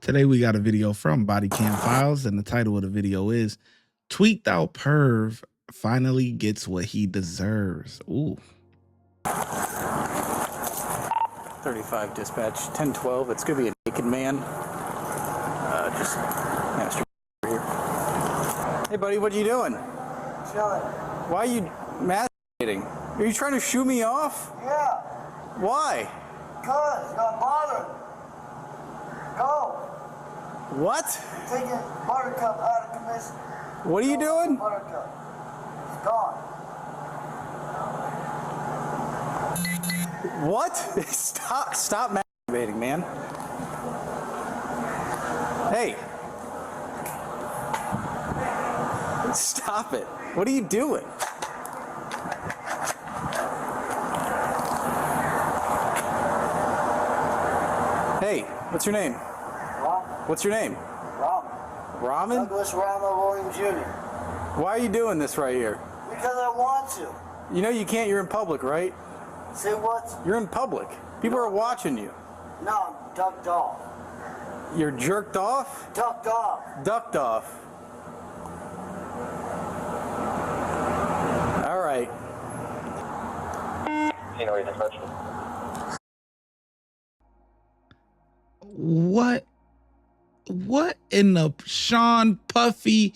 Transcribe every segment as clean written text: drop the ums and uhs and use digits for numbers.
Today we got a video from Body Cam Files, and the title of the video is "Tweaked Out Perv Finally Gets What He Deserves." Ooh. 35 dispatch, 1012. It's gonna be a naked man. Just master here. Hey buddy, what are you doing? Chilling. Why are you masturbating? Are you trying to shoo me off? Yeah. Why? Cause you're not bothering. Go. What? You're taking Buttercup out of commission. What are you doing? Buttercup. It's gone. What? Stop masturbating, man. Hey. Stop it. What are you doing? Hey, what's your name? Ram. What's your name? Ram. Ramen? Douglas Rama William Jr. Why are you doing this right here? Because I want to. You know you can't, you're in public, right? Say what? You're in public. People are watching you. No, I'm ducked off. You're jerked off? Ducked off. Ducked off. All right. What in the Sean Puffy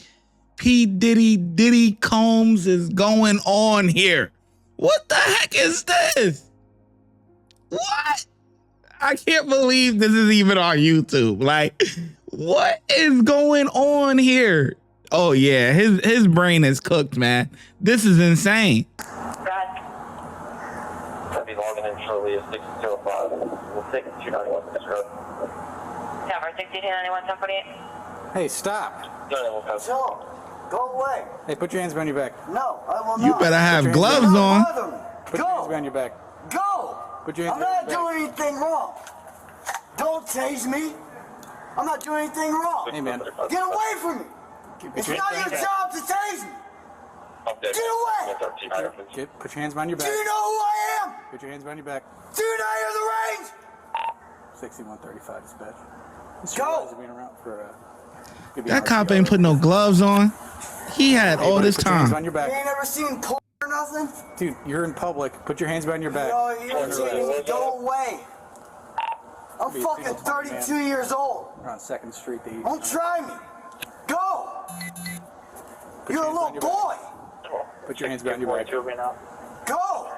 P. Diddy Combs is going on here? What the heck is this? What? I can't believe this is even on YouTube. Like, what is going on here? Oh yeah, his brain is cooked, man. This is insane. I'll be logging in shortly at 6:05. We'll take 291 this road. Tower 6291 1048. Hey, stop. Chill. Go away. Hey, put your hands behind your back. No, I will not. You better have Put your gloves hands on. Bother me. Put your hands behind your back. Go. Put your hands I'm behind not your back. doing anything wrong. Don't tase me. I'm not doing anything wrong. Hey, man. Get away from me. It's not your job to tase me. Get away. Okay, put your hands behind your Do back. you know who I am? Put your hands behind your back. Do you know you're the range? 6135 dispatch. Go. Being around for, That cop ain't put no gloves on. He had all this Put your hands time. behind your You back. ain't ever seen porn or nothing? Dude, you're in public. Put your hands behind your back. No, you ain't taking me. Go away. I'm Be a fucking single man. 32 years old. We're on 2nd Street. Don't try me. Go. You're a little boy. Put your hands behind your back. Go.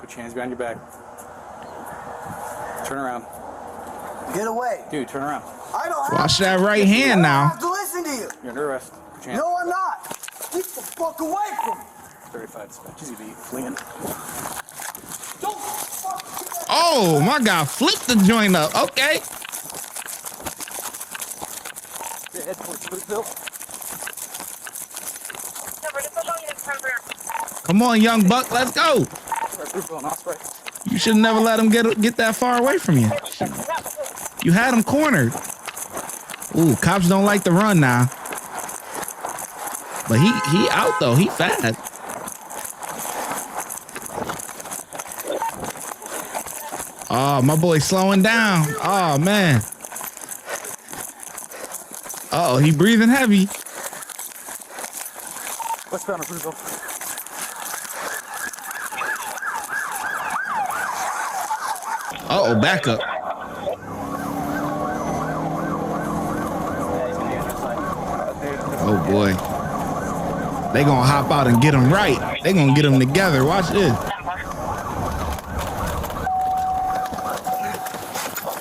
Put your hands behind your back. Turn around. Get away. Dude, turn around. I don't have Watch to. that right hand I don't now. have to listen to you. You're under arrest. Put your hands. No, I'm not. Get the fuck away from me. 35 dispatch. Easy beat. Fleeing. Don't fuck. Oh my God, flip the joint up. Okay. Your head towards Bluefield. Come on, young buck, let's go. Bluefield and Osprey. You should never let him get that far away from you. You had him cornered. Ooh, cops don't like to run now. But he out though. He fast. Oh, my boy slowing down. Oh man. Uh oh, he breathing heavy. Westbound of Bluefield. Uh oh, back up. Oh boy. They gonna hop out and get him right. They gonna get him together. Watch this.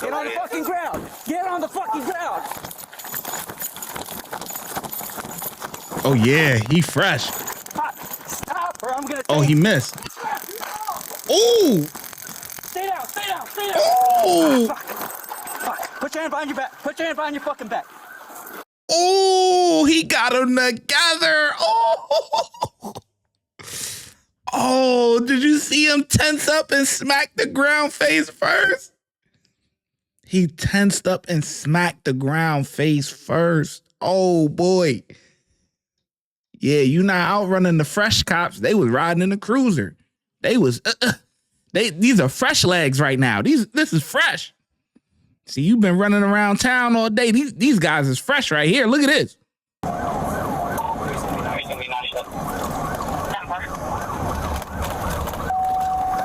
Get on the fucking ground. Get on the fucking ground. Oh yeah, he fresh. Stop or I'm gonna. Oh, he missed. Ooh. Stay down. Stay down. Stay down. Ooh. Fuck. Put your hand behind your back. Put your hand behind your fucking back. Oh, he got them together. Oh. Oh, did you see him tense up and smack the ground face first? He tensed up and smacked the ground face first. Oh boy. Yeah, you not outrunning the fresh cops. They was riding in the cruiser. They was these are fresh legs right now. This is fresh. See, you've been running around town all day. These guys is fresh right here. Look at this.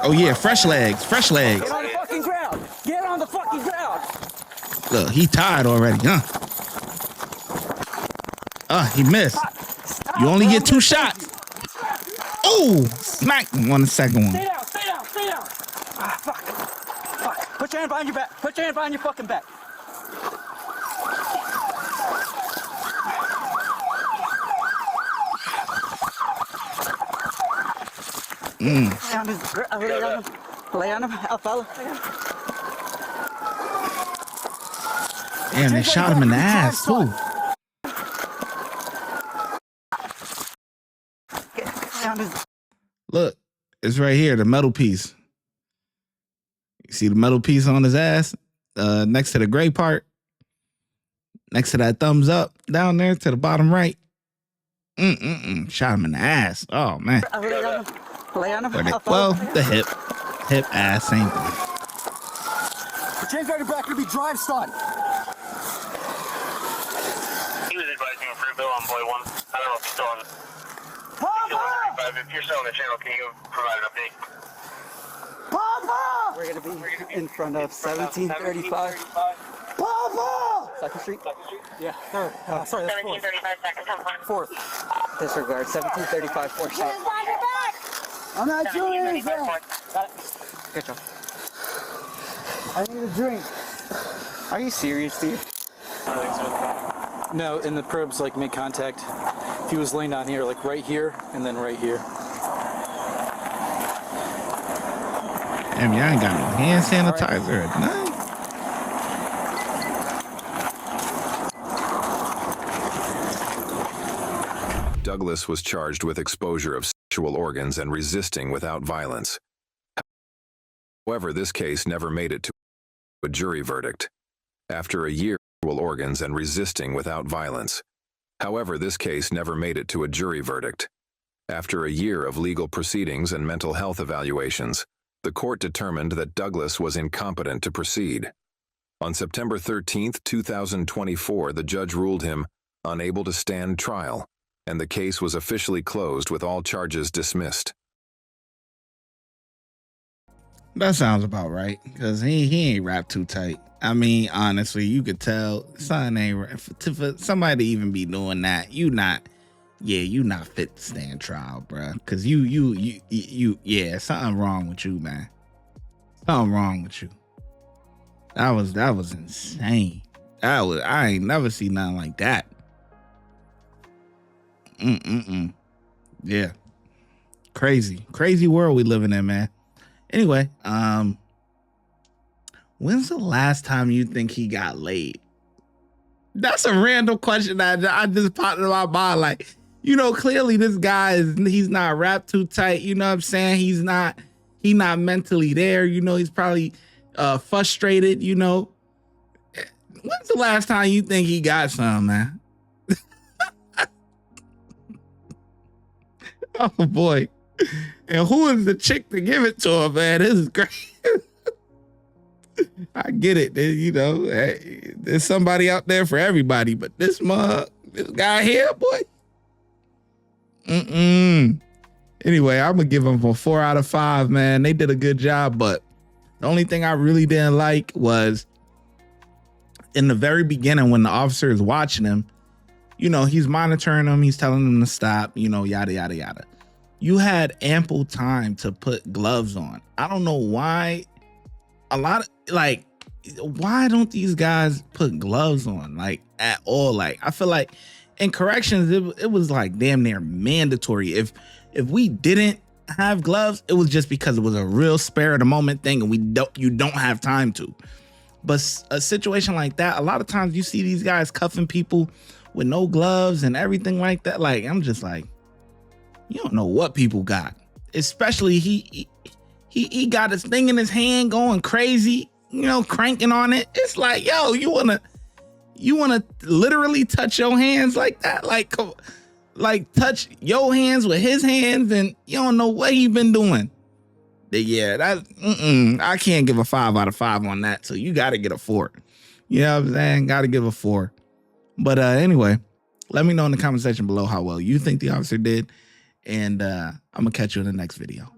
Oh yeah, fresh legs, fresh legs. Get on the fucking ground. Get on the fucking ground. Look, he tired already, huh? He missed. You only get 2 shots. Oh, smack him on the second one. Stay down, stay down, stay down. Ah, fuck. Fuck. Put your hand behind your back. Put your hand behind your fucking back. Lay on him. I'll follow. Damn, they shot him in the ass, too. Look, it's right here, the metal piece. You see the metal piece on his ass? Next to the gray part? Next to that thumbs up down there to the bottom right? Shot him in the ass. Oh, man. Lay on him. Well, the hip. Hip, ass, same thing. The chain's got your back to be drive, son. He was advising a free bill on boy 1. I don't know if he's still on. Papa! If you're still on the channel, can you provide an update? Papa! We're gonna be in front of 1735 Papa! Second Street. Yeah, third. Sorry, that's 1735 seconds. 4th. Disregard 1735 4th Street. I'm not doing 1735 anything. 4th. Good job. I need a drink. Are you serious, Steve? No, and the probes like make contact. He was laying down here, like right here, and then right here. Damn, y'all ain't got no hand sanitizer at night. Douglas was charged with exposure of sexual organs and resisting without violence. However, this case never made it to a jury verdict. After a year of sexual organs and resisting without violence. However, this case never made it to a jury verdict. After a year of legal proceedings and mental health evaluations, the court determined that Douglas was incompetent to proceed. On September 13, 2024, the judge ruled him unable to stand trial, and the case was officially closed with all charges dismissed. That sounds about right, because he ain't wrapped too tight. I mean, honestly, you could tell son ain't for somebody to even be doing that. You not fit to stand trial, bro. Because yeah, something wrong with you, man. Something wrong with you. That was insane. I ain't never seen nothing like that. Yeah, crazy world we living in, man. Anyway, when's the last time you think he got laid? That's a random question that I just popped in my mind. Like, clearly this guy he's not wrapped too tight. You know what I'm saying? He's not mentally there. He's probably frustrated. When's the last time you think he got some, man? Oh boy. And who is the chick to give it to him, man? This is great. I get it. Hey, there's somebody out there for everybody, but this guy here, boy. Anyway, I'm gonna give him a 4 out of 5, man. They did a good job, but the only thing I really didn't like was in the very beginning when the officer is watching him, he's monitoring him, he's telling him to stop, yada, yada, yada. You had ample time to put gloves on. I don't know why. Why don't these guys put gloves on, at all? I feel like in corrections, it was damn near mandatory. If we didn't have gloves, it was just because it was a real spare of the moment thing, and you don't have time to. But a situation like that, a lot of times you see these guys cuffing people with no gloves and everything like that. I'm just like, you don't know what people got. Especially he got his thing in his hand going crazy, cranking on it. It's like, yo, you wanna literally touch your hands like that? Like touch your hands with his hands, and you don't know what he been doing. Yeah, I can't give a 5 out of 5 on that. So you got to get a 4. You know what I'm saying? Got to give a 4. But anyway, let me know in the comment section below how well you think the officer did. And I'm going to catch you in the next video.